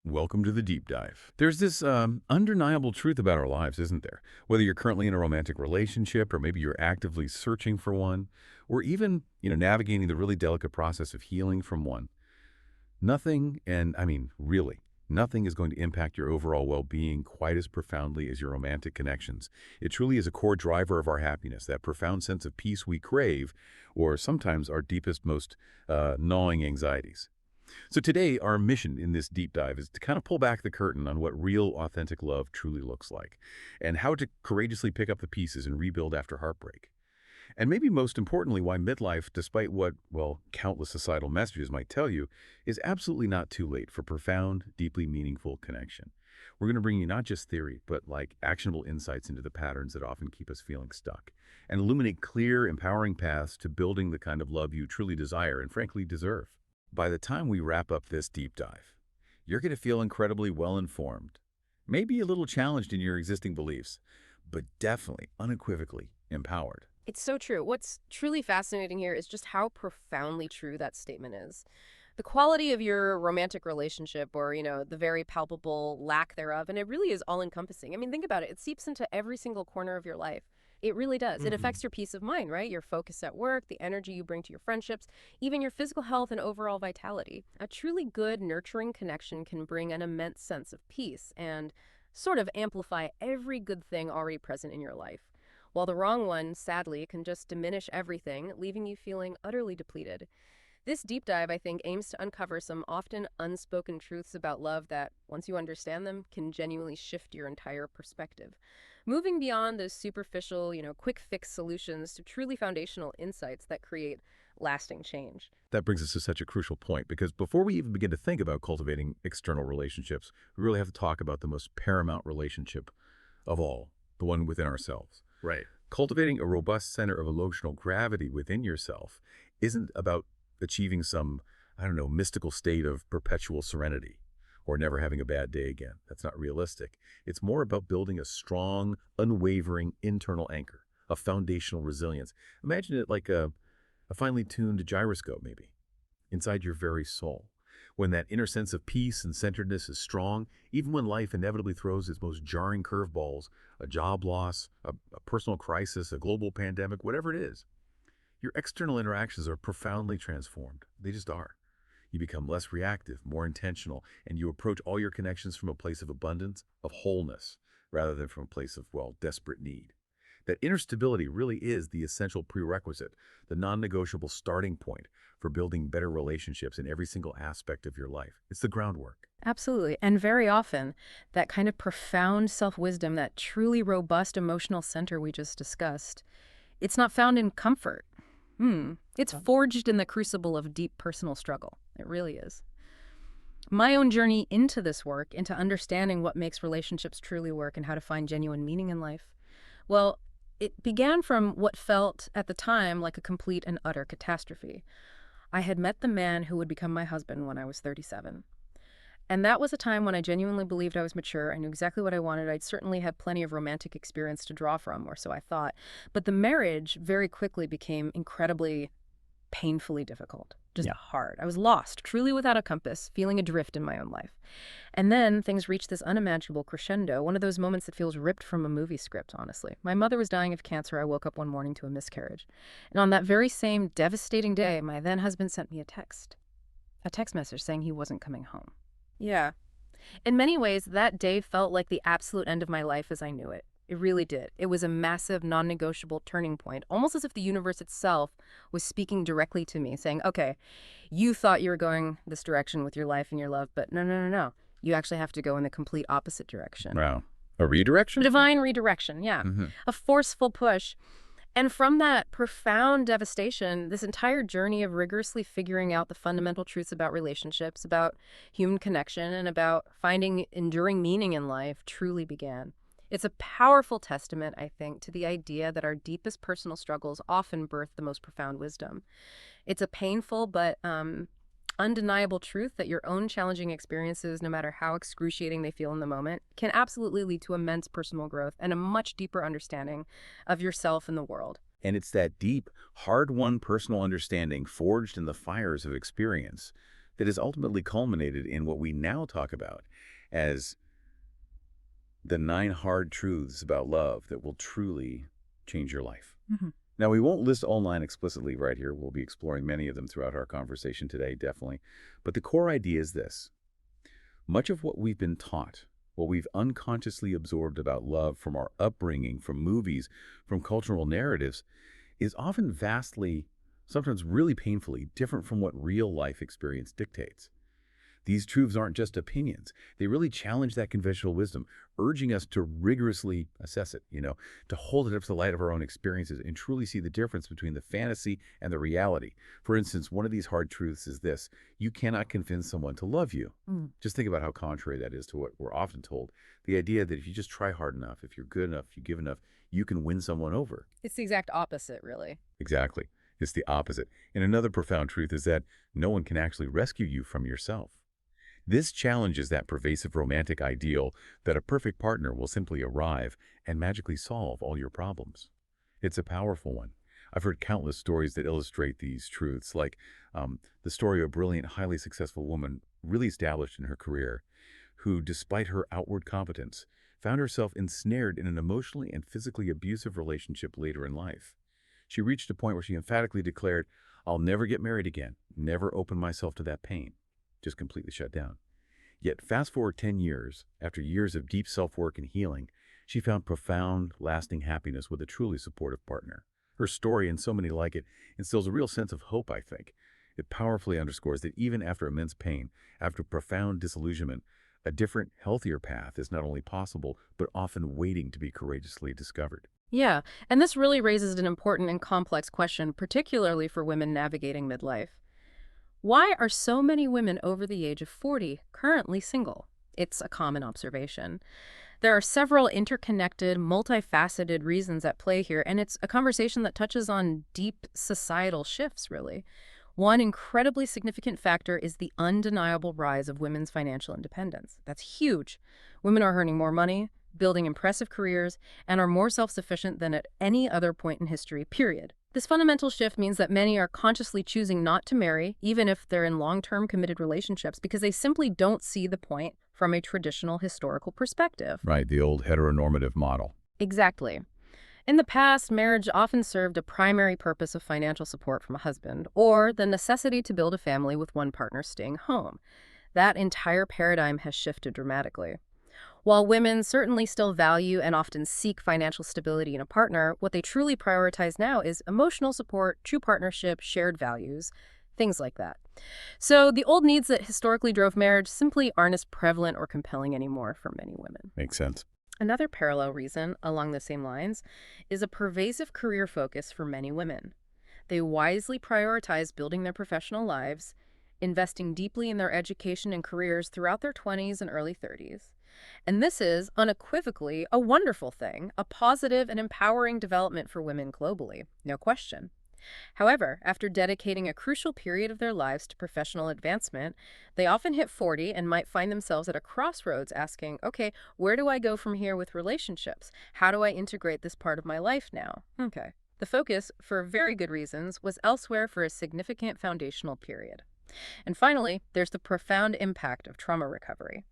Welcome to the deep dive. There's this undeniable truth about our lives, isn't there? Whether you're currently in a romantic relationship or maybe you're actively searching for one, or even, navigating the really delicate process of healing from one, nothing, and I mean, really, nothing is going to impact your overall well-being quite as profoundly as your romantic connections. It truly is a core driver of our happiness, that profound sense of peace we crave, or sometimes our deepest, most gnawing anxieties. So today, our mission in this deep dive is to kind of pull back the curtain on what real, authentic love truly looks like, and how to courageously pick up the pieces and rebuild after heartbreak. And maybe most importantly, why midlife, despite what, well, countless societal messages might tell you, is absolutely not too late for profound, deeply meaningful connection. We're going to bring you not just theory, but like actionable insights into the patterns that often keep us feeling stuck, and illuminate clear, empowering paths to building the kind of love you truly desire and frankly deserve. By the time we wrap up this deep dive, you're going to feel incredibly well-informed, maybe a little challenged in your existing beliefs, but definitely, unequivocally empowered. It's so true. What's truly fascinating here is just how profoundly true that statement is. The quality of your romantic relationship or, the very palpable lack thereof, and it really is all-encompassing. I mean, think about it. It seeps into every single corner of your life. It really does. It Hmm. affects your peace of mind, right? Your focus at work, the energy you bring to your friendships, even your physical health and overall vitality. A truly good, nurturing connection can bring an immense sense of peace and sort of amplify every good thing already present in your life. While the wrong one, sadly, can just diminish everything, leaving you feeling utterly depleted. This deep dive, I think, aims to uncover some often unspoken truths about love that, once you understand them, can genuinely shift your entire perspective. Moving beyond those superficial, quick fix solutions to truly foundational insights that create lasting change. That brings us to such a crucial point because before we even begin to think about cultivating external relationships, we really have to talk about the most paramount relationship of all, the one within ourselves. Right. Cultivating a robust center of emotional gravity within yourself isn't about achieving some, I don't know, mystical state of perpetual serenity or never having a bad day again. That's not realistic. It's more about building a strong, unwavering internal anchor, a foundational resilience. Imagine it like a finely tuned gyroscope, maybe, inside your very soul. When that inner sense of peace and centeredness is strong, even when life inevitably throws its most jarring curveballs, a job loss, a personal crisis, a global pandemic, whatever it is, your external interactions are profoundly transformed. They just are. You become less reactive, more intentional, and you approach all your connections from a place of abundance, of wholeness, rather than from a place of, well, desperate need. That inner stability really is the essential prerequisite, the non-negotiable starting point for building better relationships in every single aspect of your life. It's the groundwork. Absolutely. And very often, that kind of profound self wisdom, that truly robust emotional center we just discussed, it's not found in comfort. It's forged in the crucible of deep personal struggle. It really is. My own journey into this work, into understanding what makes relationships truly work and how to find genuine meaning in life, well, it began from what felt at the time like a complete and utter catastrophe. I had met the man who would become my husband when I was 37. And that was a time when I genuinely believed I was mature. I knew exactly what I wanted. I'd certainly had plenty of romantic experience to draw from, or so I thought. But the marriage very quickly became incredibly painfully difficult, just Yeah. hard. I was lost, truly without a compass, feeling adrift in my own life. And then things reached this unimaginable crescendo, one of those moments that feels ripped from a movie script, honestly. My mother was dying of cancer. I woke up one morning to a miscarriage. And on that very same devastating day, my then husband sent me a text message saying he wasn't coming home. Yeah. In many ways, that day felt like the absolute end of my life as I knew it. It really did. It was a massive, non-negotiable turning point, almost as if the universe itself was speaking directly to me, saying, okay, you thought you were going this direction with your life and your love, but no, no, no, no. You actually have to go in the complete opposite direction. Wow. A redirection? Divine redirection, yeah. Hmm. A forceful push. And from that profound devastation, this entire journey of rigorously figuring out the fundamental truths about relationships, about human connection, and about finding enduring meaning in life truly began. It's a powerful testament, I think, to the idea that our deepest personal struggles often birth the most profound wisdom. It's a painful but undeniable truth that your own challenging experiences, no matter how excruciating they feel in the moment, can absolutely lead to immense personal growth and a much deeper understanding of yourself and the world. And it's that deep, hard-won personal understanding forged in the fires of experience that has ultimately culminated in what we now talk about as the 9 hard truths about love that will truly change your life. Mhm. Now, we won't list all 9 explicitly right here. We'll be exploring many of them throughout our conversation today, definitely. But the core idea is this. Much of what we've been taught, what we've unconsciously absorbed about love from our upbringing, from movies, from cultural narratives, is often vastly, sometimes really painfully, different from what real life experience dictates. These truths aren't just opinions. They really challenge that conventional wisdom, urging us to rigorously assess it, to hold it up to the light of our own experiences and truly see the difference between the fantasy and the reality. For instance, one of these hard truths is this: you cannot convince someone to love you. Mm. Just think about how contrary that is to what we're often told. The idea that if you just try hard enough, if you're good enough, if you give enough, you can win someone over. It's the exact opposite, really. Exactly. It's the opposite. And another profound truth is that no one can actually rescue you from yourself. This challenges that pervasive romantic ideal that a perfect partner will simply arrive and magically solve all your problems. It's a powerful one. I've heard countless stories that illustrate these truths, like the story of a brilliant, highly successful woman really established in her career, who, despite her outward competence, found herself ensnared in an emotionally and physically abusive relationship later in life. She reached a point where she emphatically declared, "I'll never get married again, never open myself to that pain." Just completely shut down. Yet fast forward 10 years, after years of deep self-work and healing, she found profound, lasting happiness with a truly supportive partner. Her story, and so many like it, instills a real sense of hope, I think. It powerfully underscores that even after immense pain, after profound disillusionment, a different, healthier path is not only possible, but often waiting to be courageously discovered. Yeah, and this really raises an important and complex question, particularly for women navigating midlife. Why are so many women over the age of 40 currently single? It's a common observation. There are several interconnected, multifaceted reasons at play here, and it's a conversation that touches on deep societal shifts, really. One incredibly significant factor is the undeniable rise of women's financial independence. That's huge. Women are earning more money, building impressive careers, and are more self-sufficient than at any other point in history, period. This fundamental shift means that many are consciously choosing not to marry, even if they're in long-term committed relationships, because they simply don't see the point from a traditional historical perspective. Right, the old heteronormative model. Exactly. In the past, marriage often served a primary purpose of financial support from a husband, or the necessity to build a family with one partner staying home. That entire paradigm has shifted dramatically. While women certainly still value and often seek financial stability in a partner, what they truly prioritize now is emotional support, true partnership, shared values, things like that. So the old needs that historically drove marriage simply aren't as prevalent or compelling anymore for many women. Makes sense. Another parallel reason, along the same lines, is a pervasive career focus for many women. They wisely prioritize building their professional lives, investing deeply in their education and careers throughout their 20s and early 30s. And this is, unequivocally, a wonderful thing, a positive and empowering development for women globally, no question. However, after dedicating a crucial period of their lives to professional advancement, they often hit 40 and might find themselves at a crossroads asking, okay, where do I go from here with relationships? How do I integrate this part of my life now? Okay. The focus, for very good reasons, was elsewhere for a significant foundational period. And finally, there's the profound impact of trauma recovery.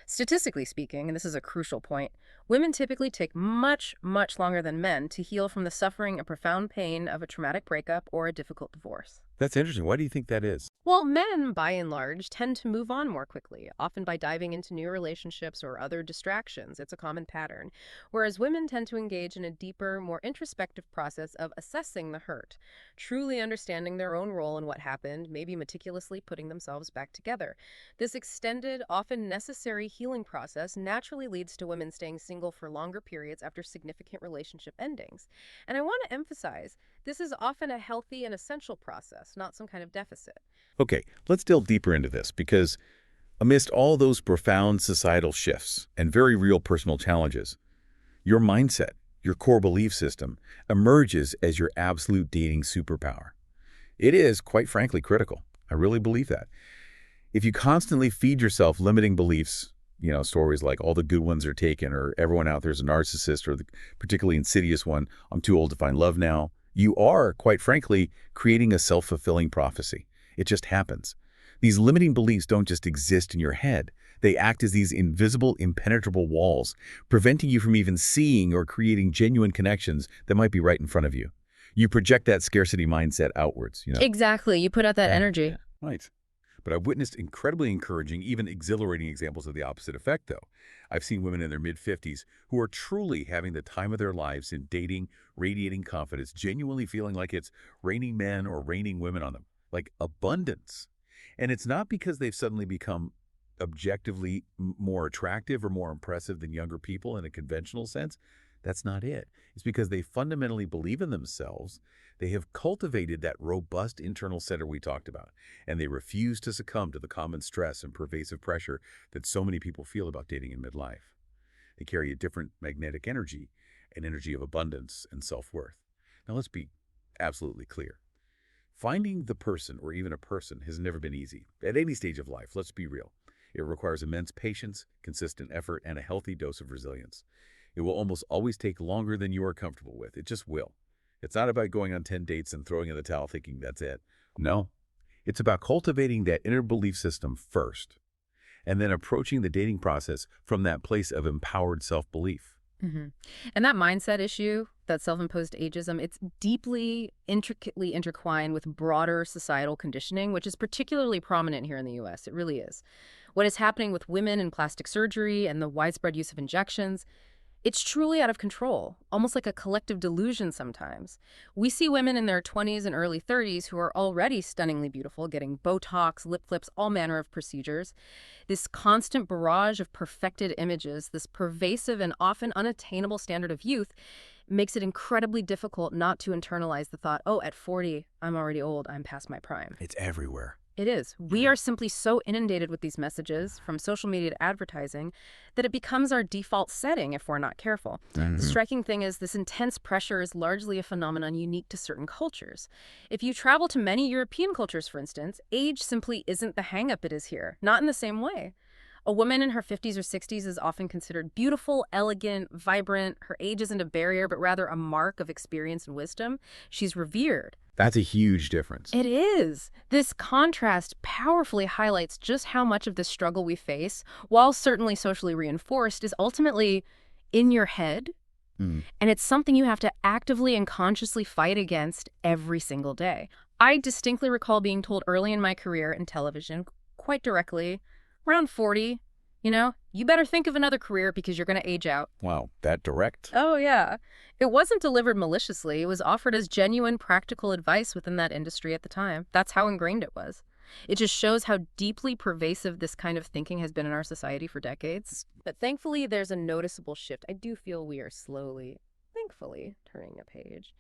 Statistically speaking, and this is a crucial point, women typically take much, much longer than men to heal from the suffering and profound pain of a traumatic breakup or a difficult divorce. That's interesting. Why do you think that is? Well, men, by and large, tend to move on more quickly, often by diving into new relationships or other distractions. It's a common pattern. Whereas women tend to engage in a deeper, more introspective process of assessing the hurt, truly understanding their own role in what happened, maybe meticulously putting themselves back together. This extended, often necessary healing process naturally leads to women staying single for longer periods after significant relationship endings. And I want to emphasize, this is often a healthy and essential process, not some kind of deficit. Okay, let's delve deeper into this because amidst all those profound societal shifts and very real personal challenges, your mindset, your core belief system, emerges as your absolute dating superpower. It is, quite frankly, critical. I really believe that. If you constantly feed yourself limiting beliefs, stories like all the good ones are taken or everyone out there is a narcissist or the particularly insidious one, I'm too old to find love now, you are, quite frankly, creating a self-fulfilling prophecy. It just happens. These limiting beliefs don't just exist in your head. They act as these invisible, impenetrable walls, preventing you from even seeing or creating genuine connections that might be right in front of you. You project that scarcity mindset outwards. Exactly. You put out that Yeah, energy. yeah, right. But I've witnessed incredibly encouraging, even exhilarating examples of the opposite effect, though. I've seen women in their mid-50s who are truly having the time of their lives in dating, radiating confidence, genuinely feeling like it's raining men or raining women on them, like abundance. And it's not because they've suddenly become objectively more attractive or more impressive than younger people in a conventional sense. That's not it. It's because they fundamentally believe in themselves. They have cultivated that robust internal center we talked about, and they refuse to succumb to the common stress and pervasive pressure that so many people feel about dating in midlife. They carry a different magnetic energy, an energy of abundance and self-worth. Now let's be absolutely clear. Finding the person or even a person has never been easy. At any stage of life, let's be real. It requires immense patience, consistent effort, and a healthy dose of resilience. It will almost always take longer than you are comfortable with. It just will. It's not about going on 10 dates and throwing in the towel thinking that's it. No. It's about cultivating that inner belief system first, and then approaching the dating process from that place of empowered self-belief. hmm And that mindset issue, that self-imposed ageism, it's deeply, intricately intertwined with broader societal conditioning, which is particularly prominent here in the U.S. It really is. What is happening with women in plastic surgery and the widespread use of injections, it's truly out of control, almost like a collective delusion sometimes. We see women in their 20s and early 30s who are already stunningly beautiful, getting Botox, lip flips, all manner of procedures. This constant barrage of perfected images, this pervasive and often unattainable standard of youth, makes it incredibly difficult not to internalize the thought, oh, at 40, I'm already old, I'm past my prime. It's everywhere. It is. We are simply so inundated with these messages, from social media to advertising, that it becomes our default setting if we're not careful. The striking thing is this intense pressure is largely a phenomenon unique to certain cultures. If you travel to many European cultures, for instance, age simply isn't the hang-up it is here, not in the same way. A woman in her 50s or 60s is often considered beautiful, elegant, vibrant. Her age isn't a barrier, but rather a mark of experience and wisdom. She's revered. That's a huge difference. It is. This contrast powerfully highlights just how much of the struggle we face, while certainly socially reinforced, is ultimately in your head. Mm. And it's something you have to actively and consciously fight against every single day. I distinctly recall being told early in my career in television, quite directly, around 40, you better think of another career because you're going to age out. Wow, that direct? Oh, yeah. It wasn't delivered maliciously. It was offered as genuine, practical advice within that industry at the time. That's how ingrained it was. It just shows how deeply pervasive this kind of thinking has been in our society for decades. But thankfully, there's a noticeable shift. I do feel we are slowly, thankfully, turning a page.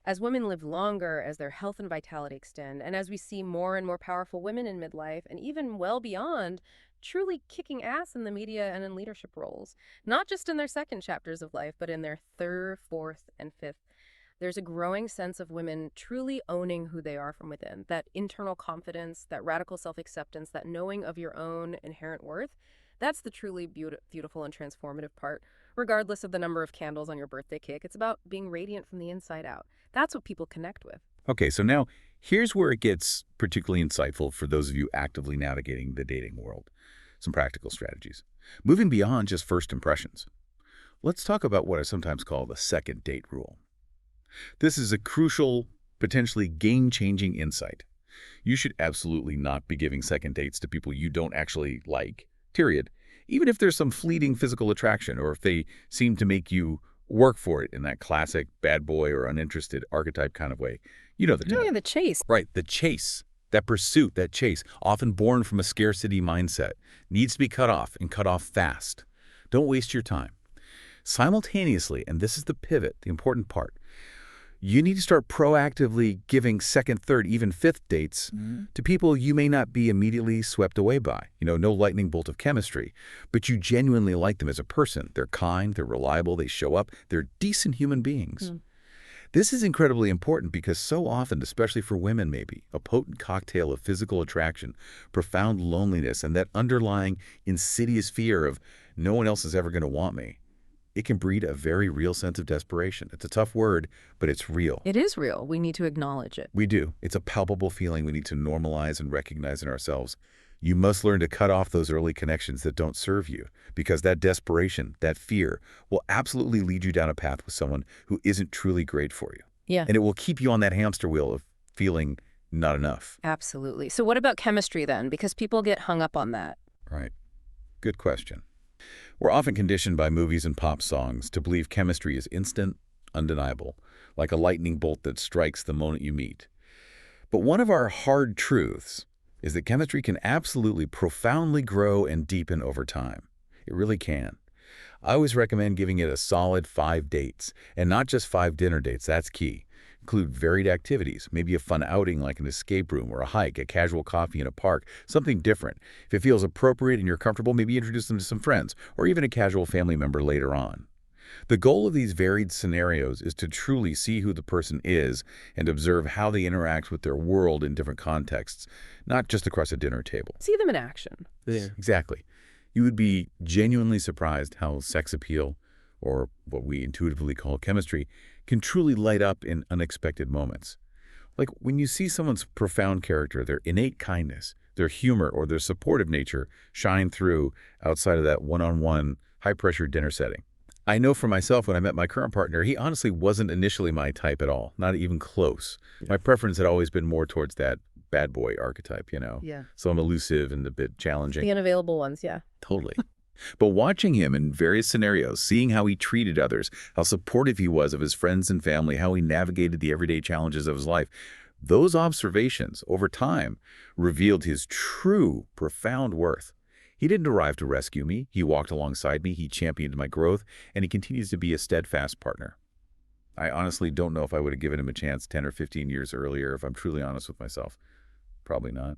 As women live longer, as their health and vitality extend, and as we see more and more powerful women in midlife, and even well beyond, truly kicking ass in the media and in leadership roles, not just in their second chapters of life, but in their third, fourth, and fifth, there's a growing sense of women truly owning who they are from within. That internal confidence, that radical self-acceptance, that knowing of your own inherent worth, that's the truly beautiful and transformative part. Regardless of the number of candles on your birthday cake, it's about being radiant from the inside out. That's what people connect with. Okay, so now here's where it gets particularly insightful for those of you actively navigating the dating world. Some practical strategies. Moving beyond just first impressions, let's talk about what I sometimes call the second date rule. This is a crucial, potentially game-changing insight. You should absolutely not be giving second dates to people you don't actually like, period, even if there's some fleeting physical attraction or if they seem to make you work for it in that classic bad boy or uninterested archetype kind of way. You know the type. Yeah, the chase. Right, the chase. That pursuit, that chase, often born from a scarcity mindset, needs to be cut off and cut off fast. Don't waste your time. Simultaneously, and this is the pivot, the important part, you need to start proactively giving second, third, even fifth dates to people you may not be immediately swept away by. No lightning bolt of chemistry, but you genuinely like them as a person. They're kind, they're reliable, they show up, they're decent human beings. This is incredibly important because so often, especially for women maybe, a potent cocktail of physical attraction, profound loneliness, and that underlying insidious fear of no one else is ever going to want me it can breed a very real sense of desperation. It's a tough word, but it's real. It is real. We need to acknowledge it. We do. It's a palpable feeling we need to normalize and recognize in ourselves. You must learn to cut off those early connections that don't serve you, because that desperation, that fear, will absolutely lead you down a path with someone who isn't truly great for you. Yeah. And it will keep you on that hamster wheel of feeling not enough. Absolutely. So what about chemistry then? Because people get hung up on that. Right. Good question. We're often conditioned by movies and pop songs to believe chemistry is instant, undeniable, like a lightning bolt that strikes the moment you meet. But one of our hard truths is that chemistry can absolutely profoundly grow and deepen over time. It really can. I always recommend giving it a solid 5 dates, and not just 5 dinner dates, that's key. Include varied activities, maybe a fun outing like an escape room or a hike, a casual coffee in a park, something different. If it feels appropriate and you're comfortable, maybe introduce them to some friends, or even a casual family member later on. The goal of these varied scenarios is to truly see who the person is and observe how they interact with their world in different contexts, not just across a dinner table. See them in action. Yeah. Exactly. You would be genuinely surprised how sex appeal, or what we intuitively call chemistry, can truly light up in unexpected moments. Like when you see someone's profound character, their innate kindness, their humor, or their supportive nature shine through outside of that one-on-one, high-pressure dinner setting. I know for myself, when I met my current partner, he honestly wasn't initially my type at all, not even close. Yeah. My preference had always been more towards that bad boy archetype, you know? Yeah. So I'm elusive and a bit challenging. The unavailable ones, yeah. Totally. But watching him in various scenarios, seeing how he treated others, how supportive he was of his friends and family, how he navigated the everyday challenges of his life, those observations over time revealed his true, profound worth. He didn't arrive to rescue me. He walked alongside me. He championed my growth, and he continues to be a steadfast partner. I honestly don't know if I would have given him a chance 10 or 15 years earlier, if I'm truly honest with myself. Probably not.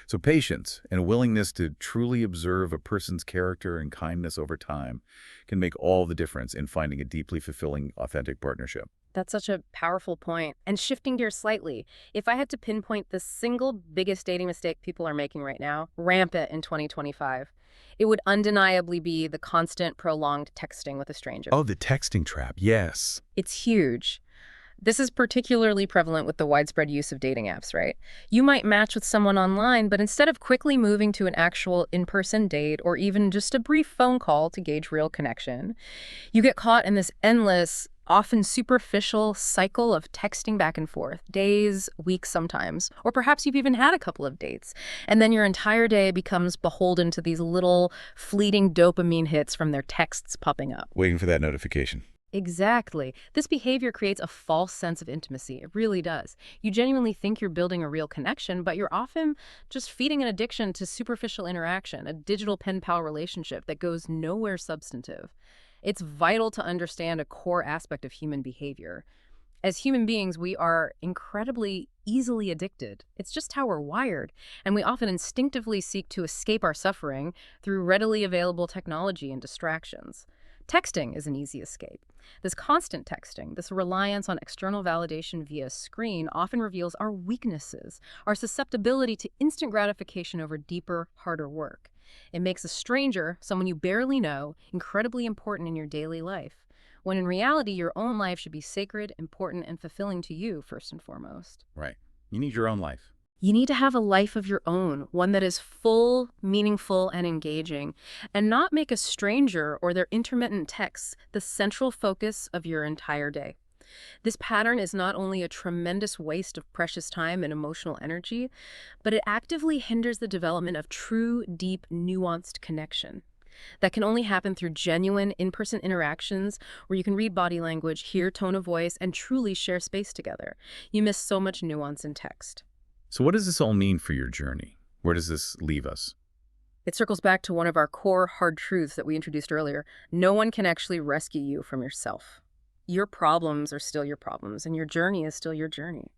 So patience and willingness to truly observe a person's character and kindness over time can make all the difference in finding a deeply fulfilling, authentic partnership. That's such a powerful point. And shifting gears slightly, if I had to pinpoint the single biggest dating mistake people are making right now, rampant in 2025, it would undeniably be the constant, prolonged texting with a stranger. Oh, the texting trap. Yes. It's huge. This is particularly prevalent with the widespread use of dating apps, right? You might match with someone online, but instead of quickly moving to an actual in-person date or even just a brief phone call to gauge real connection, you get caught in this endless, often superficial cycle of texting back and forth, days, weeks sometimes, or perhaps you've even had a couple of dates, and then your entire day becomes beholden to these little fleeting dopamine hits from their texts popping up. Waiting for that notification. Exactly. This behavior creates a false sense of intimacy. It really does. You genuinely think you're building a real connection, but you're often just feeding an addiction to superficial interaction, a digital pen pal relationship that goes nowhere substantive. It's vital to understand a core aspect of human behavior. As human beings, we are incredibly easily addicted. It's just how we're wired, and we often instinctively seek to escape our suffering through readily available technology and distractions. Texting is an easy escape. This constant texting, this reliance on external validation via screen often reveals our weaknesses, our susceptibility to instant gratification over deeper, harder work. It makes a stranger, someone you barely know, incredibly important in your daily life, when in reality your own life should be sacred, important, and fulfilling to you first and foremost. Right. You need your own life. You need to have a life of your own, one that is full, meaningful, and engaging, and not make a stranger or their intermittent texts the central focus of your entire day. This pattern is not only a tremendous waste of precious time and emotional energy, but it actively hinders the development of true, deep, nuanced connection. That can only happen through genuine in-person interactions where you can read body language, hear tone of voice, and truly share space together. You miss so much nuance in text. So what does this all mean for your journey? Where does this leave us? It circles back to one of our core hard truths that we introduced earlier. No one can actually rescue you from yourself. Your problems are still your problems, and your journey is still your journey.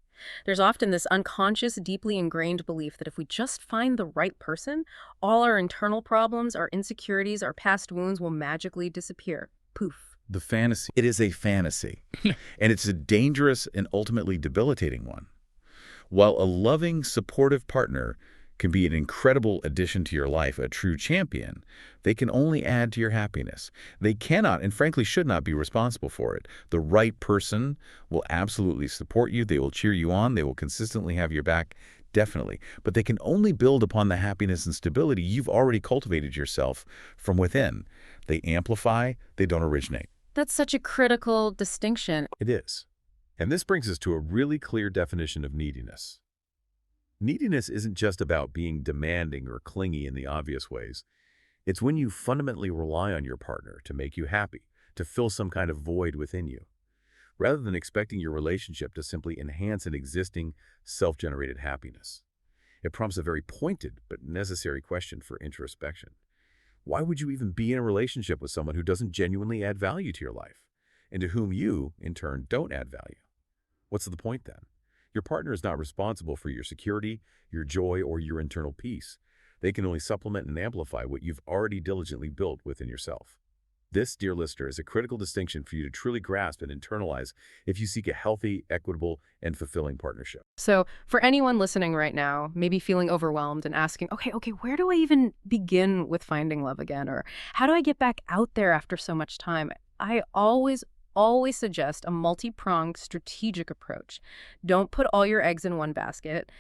There's often this unconscious, deeply ingrained belief that if we just find the right person, all our internal problems, our insecurities, our past wounds will magically disappear. Poof. The fantasy. It is a fantasy, and it's a dangerous and ultimately debilitating one. While a loving, supportive partner can be an incredible addition to your life, a true champion, they can only add to your happiness. They cannot and frankly should not be responsible for it. The right person will absolutely support you. They will cheer you on. They will consistently have your back, definitely. But they can only build upon the happiness and stability you've already cultivated yourself from within. They amplify, they don't originate. That's such a critical distinction. It is. And this brings us to a really clear definition of neediness. Neediness isn't just about being demanding or clingy in the obvious ways. It's when you fundamentally rely on your partner to make you happy, to fill some kind of void within you, rather than expecting your relationship to simply enhance an existing, self-generated happiness. It prompts a very pointed but necessary question for introspection. Why would you even be in a relationship with someone who doesn't genuinely add value to your life, and to whom you, in turn, don't add value? What's the point then? Your partner is not responsible for your security, your joy, or your internal peace. They can only supplement and amplify what you've already diligently built within yourself. This, dear listener, is a critical distinction for you to truly grasp and internalize if you seek a healthy, equitable, and fulfilling partnership. So for anyone listening right now, maybe feeling overwhelmed and asking, okay, where do I even begin with finding love again? Or how do I get back out there after so much time? I always suggest a multi-pronged strategic approach. Don't put all your eggs in one basket.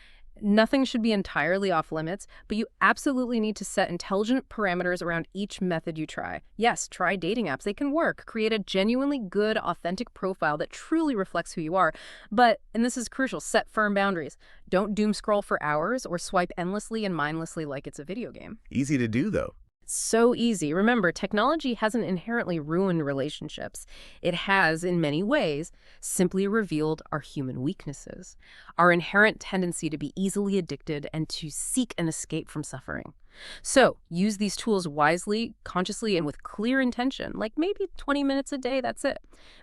Nothing should be entirely off limits, but you absolutely need to set intelligent parameters around each method you try. Yes, try dating apps. They can work. Create a genuinely good, authentic profile that truly reflects who you are. But, and this is crucial, set firm boundaries. Don't doom scroll for hours or swipe endlessly and mindlessly like it's a video game. Easy to do, though. So easy. Remember, technology hasn't inherently ruined relationships. It has, in many ways, simply revealed our human weaknesses, our inherent tendency to be easily addicted and to seek an escape from suffering. So use these tools wisely, consciously, and with clear intention, like maybe 20 minutes a day, that's it.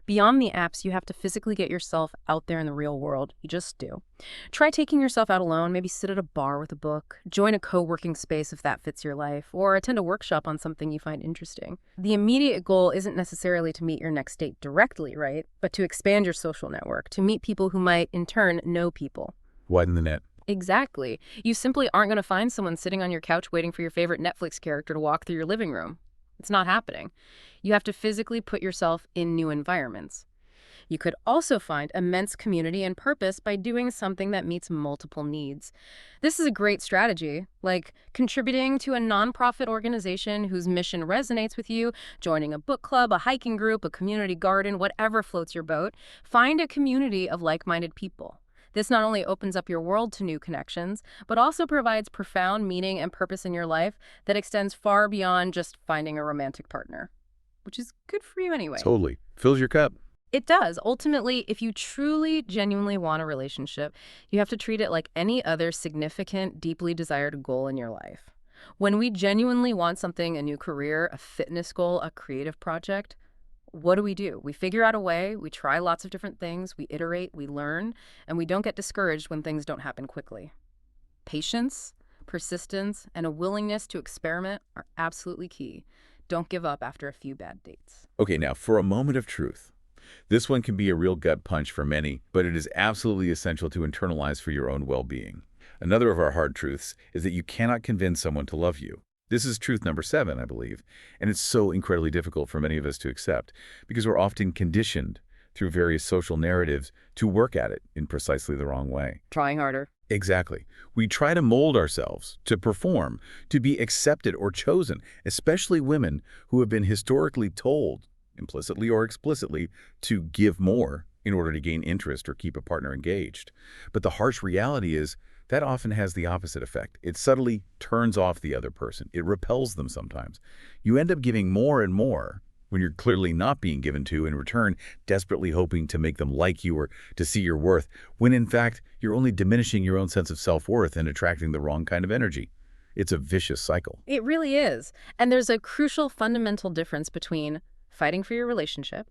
Beyond the apps, you have to physically get yourself out there in the real world. You just do. Try taking yourself out alone, maybe sit at a bar with a book, join a co-working space if that fits your life, or attend a workshop on something you find interesting. The immediate goal isn't necessarily to meet your next date directly, right? But to expand your social network, to meet people who might, in turn, know people. Widen the net. Exactly. You simply aren't going to find someone sitting on your couch waiting for your favorite Netflix character to walk through your living room. It's not happening. You have to physically put yourself in new environments. You could also find immense community and purpose by doing something that meets multiple needs. This is a great strategy, like contributing to a nonprofit organization whose mission resonates with you, joining a book club, a hiking group, a community garden, whatever floats your boat. Find a community of like-minded people. This not only opens up your world to new connections, but also provides profound meaning and purpose in your life that extends far beyond just finding a romantic partner, which is good for you anyway. Totally. Fills your cup. It does. Ultimately, if you truly, genuinely want a relationship, you have to treat it like any other significant, deeply desired goal in your life. When we genuinely want something, a new career, a fitness goal, a creative project, what do? We figure out a way, we try lots of different things, we iterate, we learn, and we don't get discouraged when things don't happen quickly. Patience, persistence, and a willingness to experiment are absolutely key. Don't give up after a few bad dates. Okay, now for a moment of truth. This one can be a real gut punch for many, but it is absolutely essential to internalize for your own well-being. Another of our hard truths is that you cannot convince someone to love you. This is truth number 7, I believe, and it's so incredibly difficult for many of us to accept because we're often conditioned through various social narratives to work at it in precisely the wrong way. Trying harder. Exactly. We try to mold ourselves, to perform, to be accepted or chosen, especially women who have been historically told, implicitly or explicitly, to give more in order to gain interest or keep a partner engaged. But the harsh reality is that often has the opposite effect. It subtly turns off the other person. It repels them sometimes. You end up giving more and more when you're clearly not being given to in return, desperately hoping to make them like you or to see your worth, when in fact, you're only diminishing your own sense of self-worth and attracting the wrong kind of energy. It's a vicious cycle. It really is. And there's a crucial fundamental difference between fighting for your relationship,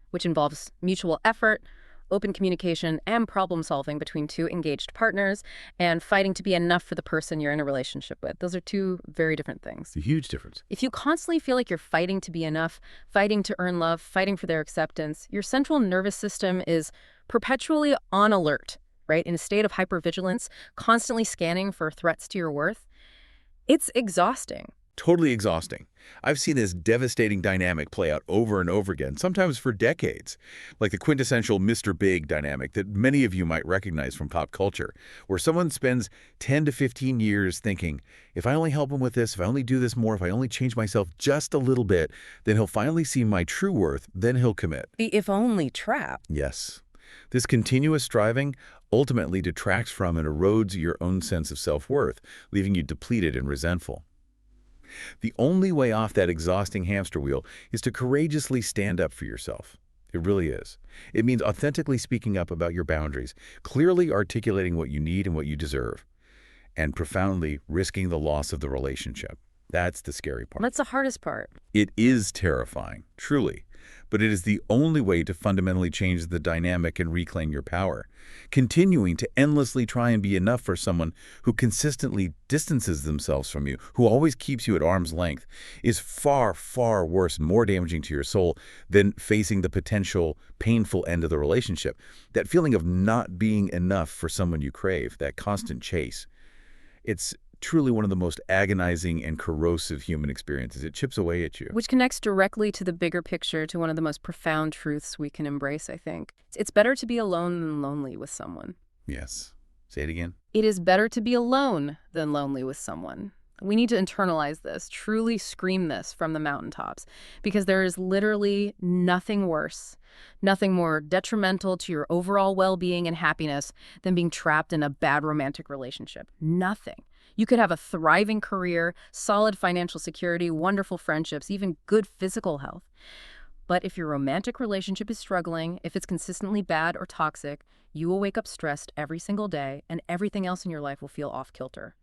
which involves mutual effort, open communication, and problem solving between two engaged partners, and fighting to be enough for the person you're in a relationship with. Those are two very different things. It's a huge difference. If you constantly feel like you're fighting to be enough, fighting to earn love, fighting for their acceptance, your central nervous system is perpetually on alert. right? In a state of hypervigilance, constantly scanning for threats to your worth. It's exhausting. Totally exhausting. I've seen this devastating dynamic play out over and over again, sometimes for decades, like the quintessential Mr. Big dynamic that many of you might recognize from pop culture, where someone spends 10 to 15 years thinking, if I only help him with this, if I only do this more, if I only change myself just a little bit, then he'll finally see my true worth, then he'll commit. The if only trap. Yes. This continuous striving ultimately detracts from and erodes your own sense of self-worth, leaving you depleted and resentful. The only way off that exhausting hamster wheel is to courageously stand up for yourself. It really is. It means authentically speaking up about your boundaries, clearly articulating what you need and what you deserve, and profoundly risking the loss of the relationship. That's the scary part. That's the hardest part. It is terrifying, truly, but it is the only way to fundamentally change the dynamic and reclaim your power. Continuing to endlessly try and be enough for someone who consistently distances themselves from you, who always keeps you at arm's length, is far, far worse and more damaging to your soul than facing the potential painful end of the relationship. That feeling of not being enough for someone you crave, that constant chase. It's truly one of the most agonizing and corrosive human experiences. It chips away at you. Which connects directly to the bigger picture, to one of the most profound truths we can embrace, I think. It's better to be alone than lonely with someone. Yes. Say it again. It is better to be alone than lonely with someone. We need to internalize this, truly scream this from the mountaintops, because there is literally nothing worse, nothing more detrimental to your overall well-being and happiness than being trapped in a bad romantic relationship. Nothing. You could have a thriving career, solid financial security, wonderful friendships, even good physical health. But if your romantic relationship is struggling, if it's consistently bad or toxic, you will wake up stressed every single day, and everything else in your life will feel off-kilter.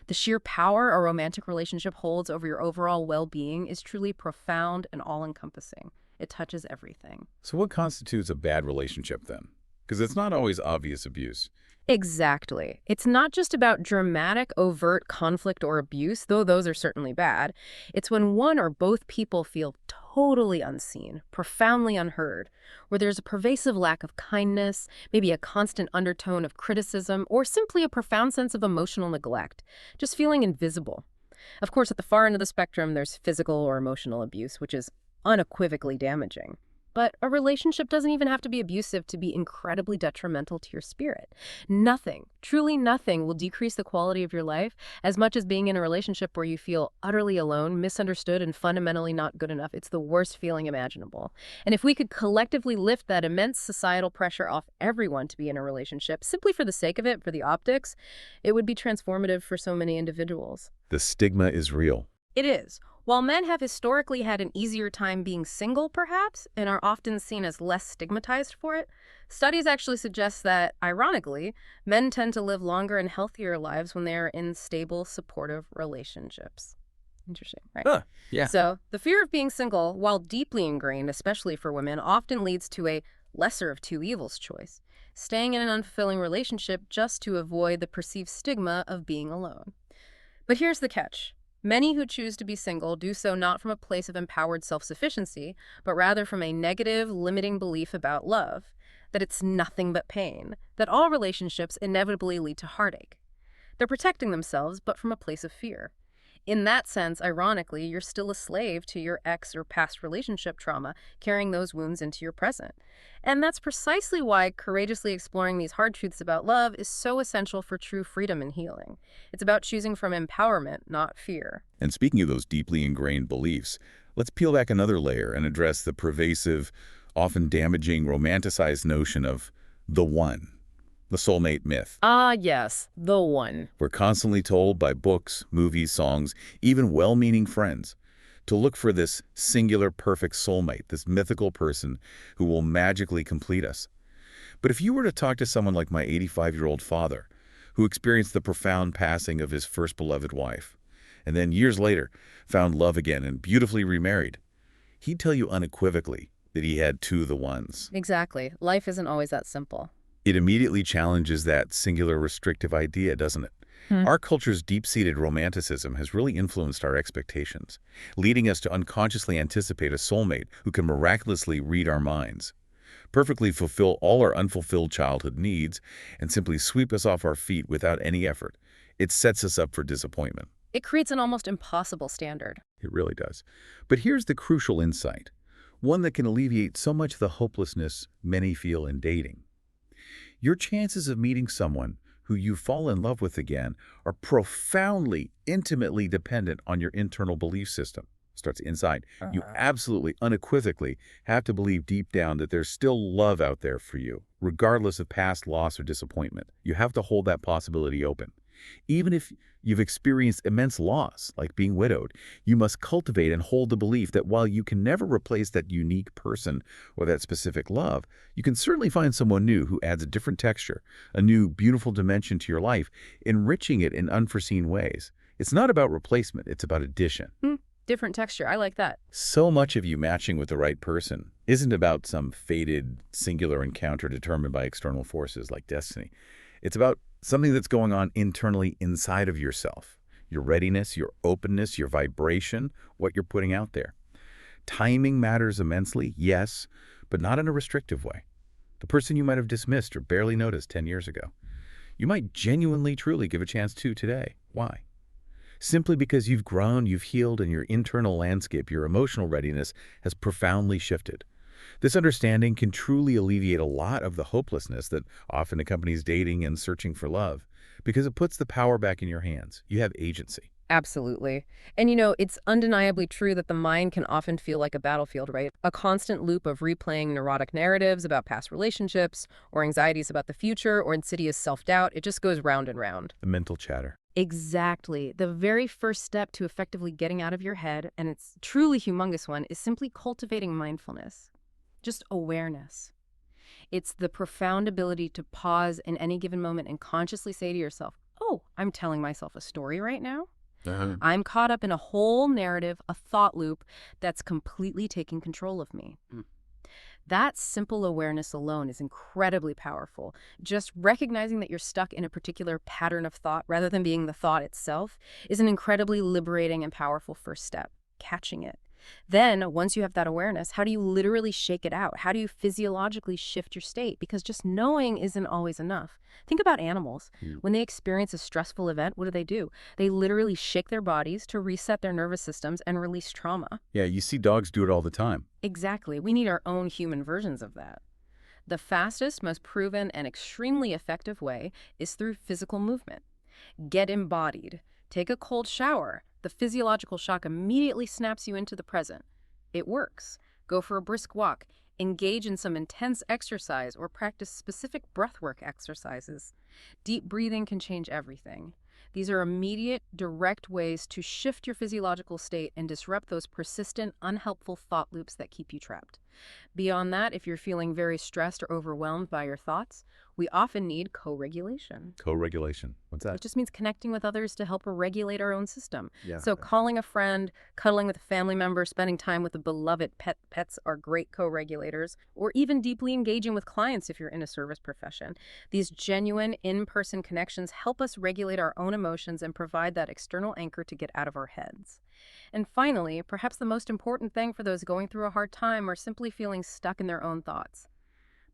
The sheer power a romantic relationship holds over your overall well-being is truly profound and all-encompassing. It touches everything. So what constitutes a bad relationship then? Because it's not always obvious abuse. Exactly. It's not just about dramatic, overt conflict or abuse, though those are certainly bad. It's when one or both people feel totally unseen, profoundly unheard, where there's a pervasive lack of kindness, maybe a constant undertone of criticism, or simply a profound sense of emotional neglect, just feeling invisible. Of course, at the far end of the spectrum, there's physical or emotional abuse, which is unequivocally damaging. But a relationship doesn't even have to be abusive to be incredibly detrimental to your spirit. Nothing, truly nothing, will decrease the quality of your life as much as being in a relationship where you feel utterly alone, misunderstood, and fundamentally not good enough. It's the worst feeling imaginable. And if we could collectively lift that immense societal pressure off everyone to be in a relationship, simply for the sake of it, for the optics, it would be transformative for so many individuals. The stigma is real. It is. While men have historically had an easier time being single, perhaps, and are often seen as less stigmatized for it, studies actually suggest that, ironically, men tend to live longer and healthier lives when they are in stable, supportive relationships. Interesting, right? Yeah. So, the fear of being single, while deeply ingrained, especially for women, often leads to a lesser of two evils choice, staying in an unfulfilling relationship just to avoid the perceived stigma of being alone. But here's the catch. Many who choose to be single do so not from a place of empowered self-sufficiency, but rather from a negative, limiting belief about love, that it's nothing but pain, that all relationships inevitably lead to heartache. They're protecting themselves, but from a place of fear. In that sense, ironically, you're still a slave to your ex or past relationship trauma, carrying those wounds into your present. And that's precisely why courageously exploring these hard truths about love is so essential for true freedom and healing. It's about choosing from empowerment, not fear. And speaking of those deeply ingrained beliefs, let's peel back another layer and address the pervasive, often damaging, romanticized notion of the one. The soulmate myth. Ah, yes, the one. We're constantly told by books, movies, songs, even well-meaning friends, to look for this singular perfect soulmate, this mythical person who will magically complete us. But if you were to talk to someone like my 85-year-old father, who experienced the profound passing of his first beloved wife, and then years later found love again and beautifully remarried, he'd tell you unequivocally that he had two the ones. Exactly. Life isn't always that simple. It immediately challenges that singular restrictive idea, doesn't it? Our culture's deep-seated romanticism has really influenced our expectations, leading us to unconsciously anticipate a soulmate who can miraculously read our minds. perfectly fulfill all our unfulfilled childhood needs, and simply sweep us off our feet without any effort. It sets us up for disappointment. It creates an almost impossible standard. It really does. But here's the crucial insight, one that can alleviate so much of the hopelessness many feel in dating. Your chances of meeting someone who you fall in love with again are profoundly, intimately dependent on your internal belief system. Starts inside. You absolutely, unequivocally have to believe deep down that there's still love out there for you, regardless of past loss or disappointment. You have to hold that possibility open. Even if you've experienced immense loss, like being widowed, you must cultivate and hold the belief that while you can never replace that unique person or that specific love, you can certainly find someone new who adds a different texture, a new, beautiful dimension to your life, enriching it in unforeseen ways. It's not about replacement, it's about addition. Different texture. I like that. So much of you matching with the right person isn't about some fated, singular encounter determined by external forces like destiny. It's about something that's going on internally inside of yourself. Your readiness, your openness, your vibration, what you're putting out there. Timing matters immensely, yes, but not in a restrictive way. The person you might have dismissed or barely noticed 10 years ago, you might genuinely, truly give a chance to today. Why? Simply because you've grown, you've healed, and your internal landscape, your emotional readiness, has profoundly shifted. This understanding can truly alleviate a lot of the hopelessness that often accompanies dating and searching for love, because it puts the power back in your hands. You have agency. Absolutely. And it's undeniably true that the mind can often feel like a battlefield, right? A constant loop of replaying neurotic narratives about past relationships, or anxieties about the future, or insidious self-doubt. It just goes round and round. The mental chatter. Exactly. The very first step to effectively getting out of your head, and it's a truly humongous one, is simply cultivating mindfulness. Just awareness. It's the profound ability to pause in any given moment and consciously say to yourself, oh, I'm telling myself a story right now. I'm caught up in a whole narrative, a thought loop that's completely taking control of me. That simple awareness alone is incredibly powerful. Just recognizing that you're stuck in a particular pattern of thought rather than being the thought itself is an incredibly liberating and powerful first step, catching it. Then, once you have that awareness, how do you literally shake it out? How do you physiologically shift your state? Because just knowing isn't always enough. Think about animals. When they experience a stressful event, what do? They literally shake their bodies to reset their nervous systems and release trauma. Yeah, you see dogs do it all the time. Exactly. We need our own human versions of that. The fastest, most proven, and extremely effective way is through physical movement. Get embodied. Take a cold shower. The physiological shock immediately snaps you into the present. It works. Go for a brisk walk. Engage in some intense exercise or practice specific breathwork exercises. Deep breathing can change everything. These are immediate, direct ways to shift your physiological state and disrupt those persistent, unhelpful thought loops that keep you trapped. Beyond that, if you're feeling very stressed or overwhelmed by your thoughts, we often need co-regulation. Co-regulation. What's that? It just means connecting with others to help regulate our own system. Yeah. So calling a friend, cuddling with a family member, spending time with a beloved pet. Pets are great co-regulators, or even deeply engaging with clients if you're in a service profession. These genuine in-person connections help us regulate our own emotions and provide that external anchor to get out of our heads. And finally, perhaps the most important thing for those going through a hard time or simply feeling stuck in their own thoughts.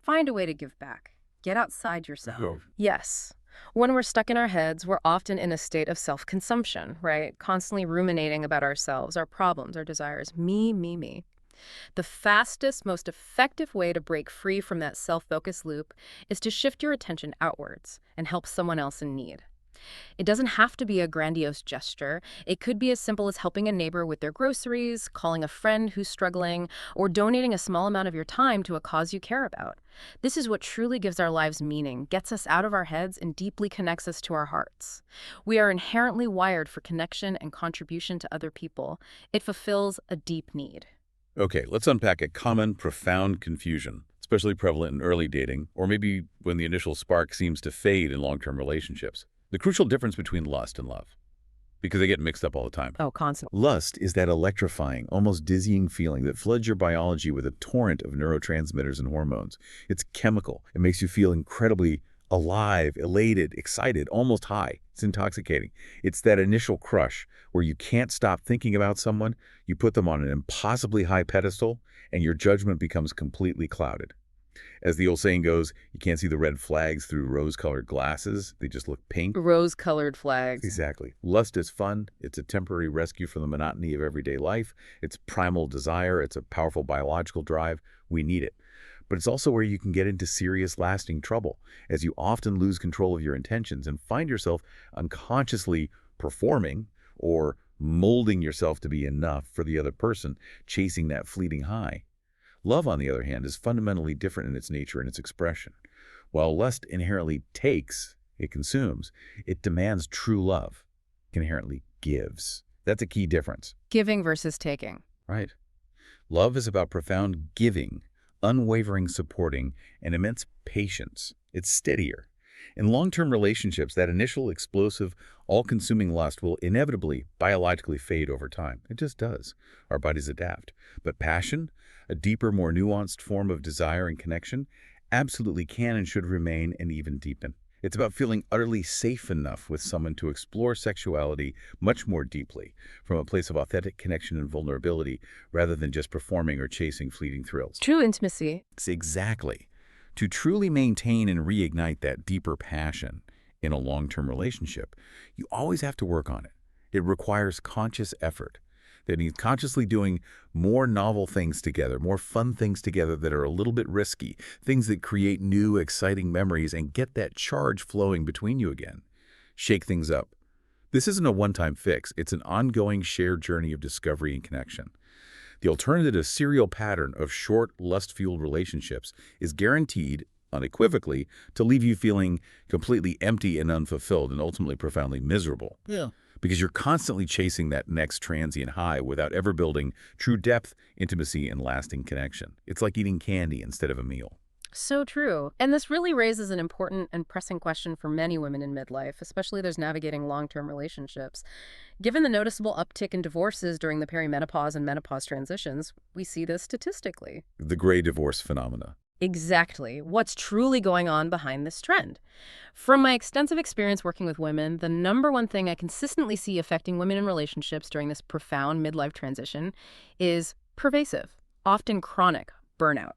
Find a way to give back. Get outside yourself. Oh. Yes. When we're stuck in our heads, we're often in a state of self-consumption, right? Constantly ruminating about ourselves, our problems, our desires. Me, me, me. The fastest, most effective way to break free from that self-focused loop is to shift your attention outwards and help someone else in need. It doesn't have to be a grandiose gesture. It could be as simple as helping a neighbor with their groceries, calling a friend who's struggling, or donating a small amount of your time to a cause you care about. This is what truly gives our lives meaning, gets us out of our heads, and deeply connects us to our hearts. We are inherently wired for connection and contribution to other people. It fulfills a deep need. Okay, let's unpack a common, profound confusion, especially prevalent in early dating, or maybe when the initial spark seems to fade in long-term relationships. The crucial difference between lust and love, because they get mixed up all the time. Oh, constantly. Lust is that electrifying, almost dizzying feeling that floods your biology with a torrent of neurotransmitters and hormones. It's chemical. It makes you feel incredibly alive, elated, excited, almost high. It's intoxicating. It's that initial crush where you can't stop thinking about someone, you put them on an impossibly high pedestal, and your judgment becomes completely clouded. As the old saying goes, you can't see the red flags through rose-colored glasses. They just look pink. Rose-colored flags. Exactly. Lust is fun. It's a temporary rescue from the monotony of everyday life. It's primal desire. It's a powerful biological drive. We need it. But it's also where you can get into serious, lasting trouble, as you often lose control of your intentions and find yourself unconsciously performing or molding yourself to be enough for the other person, chasing that fleeting high. Love, on the other hand, is fundamentally different in its nature and its expression. While lust inherently takes, it consumes, it demands true love, it inherently gives. That's a key difference. Giving versus taking. Right. Love is about profound giving, unwavering supporting, and immense patience. It's steadier. In long-term relationships, that initial explosive, all-consuming lust will inevitably biologically fade over time. It just does. Our bodies adapt. But passion, a deeper, more nuanced form of desire and connection, absolutely can and should remain and even deepen. It's about feeling utterly safe enough with someone to explore sexuality much more deeply, from a place of authentic connection and vulnerability, rather than just performing or chasing fleeting thrills. True intimacy. Exactly. To truly maintain and reignite that deeper passion in a long-term relationship, you always have to work on it. It requires conscious effort. That means consciously doing more novel things together, more fun things together that are a little bit risky, things that create new, exciting memories and get that charge flowing between you again. Shake things up. This isn't a one-time fix. It's an ongoing shared journey of discovery and connection. The alternative serial pattern of short, lust-fueled relationships is guaranteed, unequivocally, to leave you feeling completely empty and unfulfilled and ultimately profoundly miserable. Yeah. Because you're constantly chasing that next transient high without ever building true depth, intimacy, and lasting connection. It's like eating candy instead of a meal. So true. And this really raises an important and pressing question for many women in midlife, especially those navigating long-term relationships. Given the noticeable uptick in divorces during the perimenopause and menopause transitions, we see this statistically. The gray divorce phenomena. Exactly. What's truly going on behind this trend? From my extensive experience working with women, the number one thing I consistently see affecting women in relationships during this profound midlife transition is pervasive, often chronic burnout.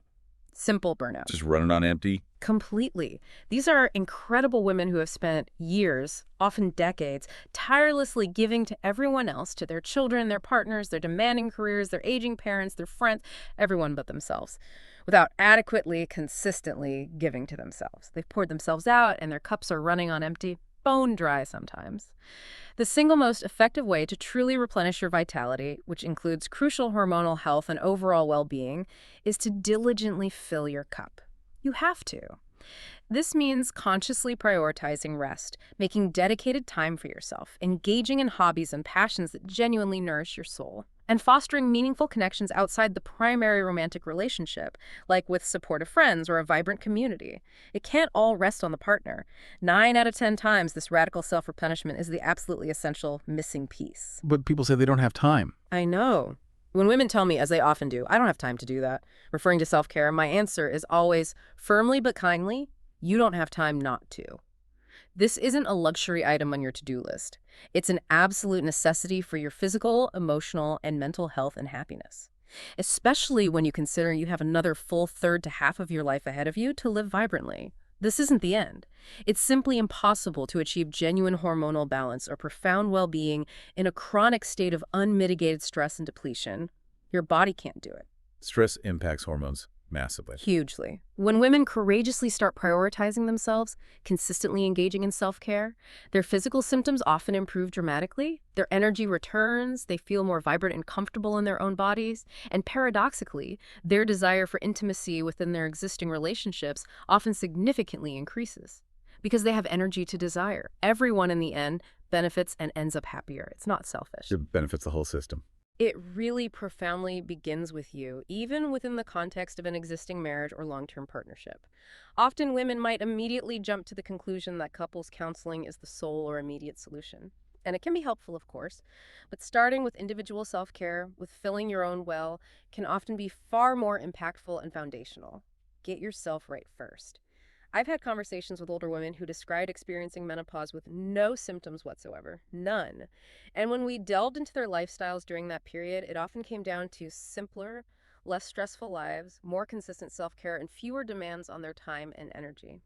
Simple burnout. Just running on empty. Completely. These are incredible women who have spent years, often decades, tirelessly giving to everyone else, to their children, their partners, their demanding careers, their aging parents, their friends, everyone but themselves, without adequately, consistently giving to themselves. They've poured themselves out and their cups are running on empty, bone dry sometimes. The single most effective way to truly replenish your vitality, which includes crucial hormonal health and overall well-being, is to diligently fill your cup. You have to. This means consciously prioritizing rest, making dedicated time for yourself, engaging in hobbies and passions that genuinely nourish your soul, and fostering meaningful connections outside the primary romantic relationship, like with supportive friends or a vibrant community. It can't all rest on the partner. 9 out of 10 times, this radical self-replenishment is the absolutely essential missing piece. But people say they don't have time. I know. When women tell me, as they often do, I don't have time to do that, referring to self-care, my answer is always, firmly but kindly, you don't have time not to. This isn't a luxury item on your to-do list. It's an absolute necessity for your physical, emotional, and mental health and happiness, especially when you consider you have another full third to half of your life ahead of you to live vibrantly. This isn't the end. It's simply impossible to achieve genuine hormonal balance or profound well-being in a chronic state of unmitigated stress and depletion. Your body can't do it. Stress impacts hormones massively. Hugely. When women courageously start prioritizing themselves, consistently engaging in self-care, their physical symptoms often improve dramatically, their energy returns, they feel more vibrant and comfortable in their own bodies, and paradoxically, their desire for intimacy within their existing relationships often significantly increases. Because they have energy to desire. Everyone in the end benefits and ends up happier. It's not selfish. It benefits the whole system. It really profoundly begins with you, even within the context of an existing marriage or long-term partnership. Often women might immediately jump to the conclusion that couples counseling is the sole or immediate solution. And it can be helpful, of course, but starting with individual self-care, with filling your own well, can often be far more impactful and foundational. Get yourself right first. I've had conversations with older women who described experiencing menopause with no symptoms whatsoever, none. And when we delved into their lifestyles during that period, it often came down to simpler, less stressful lives, more consistent self-care, and fewer demands on their time and energy.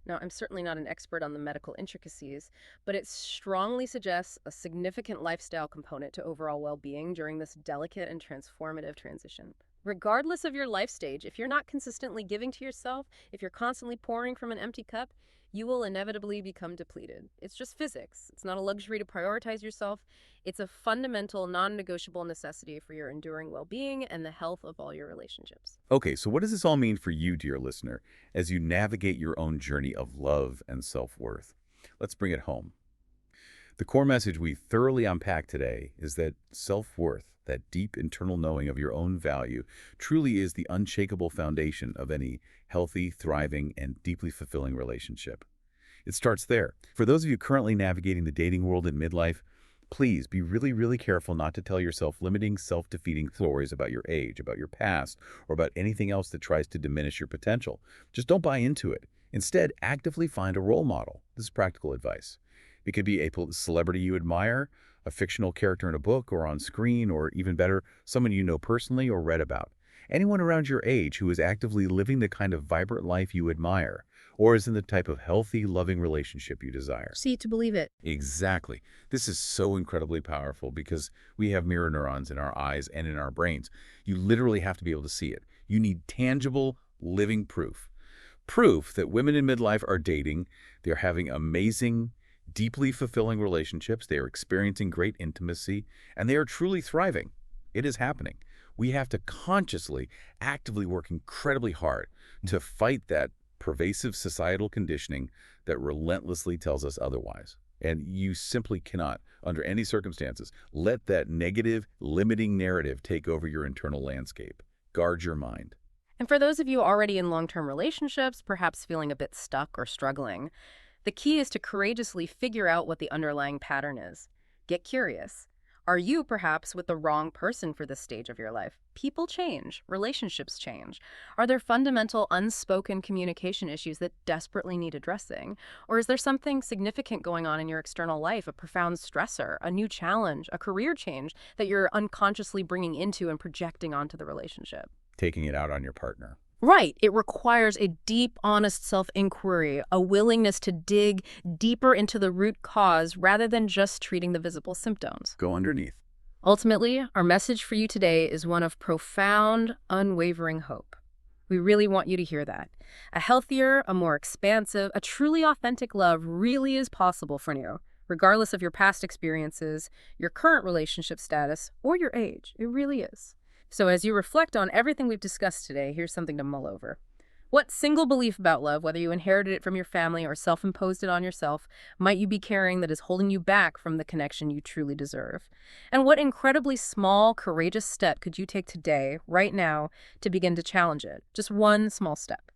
Now, I'm certainly not an expert on the medical intricacies, but it strongly suggests a significant lifestyle component to overall well-being during this delicate and transformative transition. Regardless of your life stage, if you're not consistently giving to yourself, if you're constantly pouring from an empty cup, you will inevitably become depleted. It's just physics. It's not a luxury to prioritize yourself. It's a fundamental, non-negotiable necessity for your enduring well-being and the health of all your relationships. Okay, so what does this all mean for you, dear listener, as you navigate your own journey of love and self-worth? Let's bring it home. The core message we thoroughly unpack today is that self-worth, that deep internal knowing of your own value, truly is the unshakable foundation of any healthy, thriving, and deeply fulfilling relationship. It starts there. For those of you currently navigating the dating world in midlife, please be really, really careful not to tell yourself limiting, self-defeating stories about your age, about your past, or about anything else that tries to diminish your potential. Just don't buy into it. Instead, actively find a role model. This is practical advice. It could be a celebrity you admire, a fictional character in a book or on screen, or even better, someone you know personally or read about. Anyone around your age who is actively living the kind of vibrant life you admire, or is in the type of healthy, loving relationship you desire. See to believe it. Exactly. This is so incredibly powerful because we have mirror neurons in our eyes and in our brains. You literally have to be able to see it. You need tangible, living proof. Proof that women in midlife are dating, they're having amazing, deeply fulfilling relationships, they are experiencing great intimacy, and they are truly thriving. It is happening. We have to consciously, actively work incredibly hard to fight that pervasive societal conditioning that relentlessly tells us otherwise. And you simply cannot, under any circumstances, let that negative, limiting narrative take over your internal landscape. Guard your mind. And for those of you already in long-term relationships, perhaps feeling a bit stuck or struggling, the key is to courageously figure out what the underlying pattern is. Get curious. Are you perhaps with the wrong person for this stage of your life? People change. Relationships change. Are there fundamental unspoken communication issues that desperately need addressing? Or is there something significant going on in your external life, a profound stressor, a new challenge, a career change that you're unconsciously bringing into and projecting onto the relationship? Taking it out on your partner. Right. It requires a deep, honest self-inquiry, a willingness to dig deeper into the root cause rather than just treating the visible symptoms. Go underneath. Ultimately, our message for you today is one of profound, unwavering hope. We really want you to hear that. A healthier, a more expansive, a truly authentic love really is possible for you, regardless of your past experiences, your current relationship status, or your age. It really is. So as you reflect on everything we've discussed today, here's something to mull over. What single belief about love, whether you inherited it from your family or self-imposed it on yourself, might you be carrying that is holding you back from the connection you truly deserve? And what incredibly small, courageous step could you take today, right now, to begin to challenge it? Just one small step.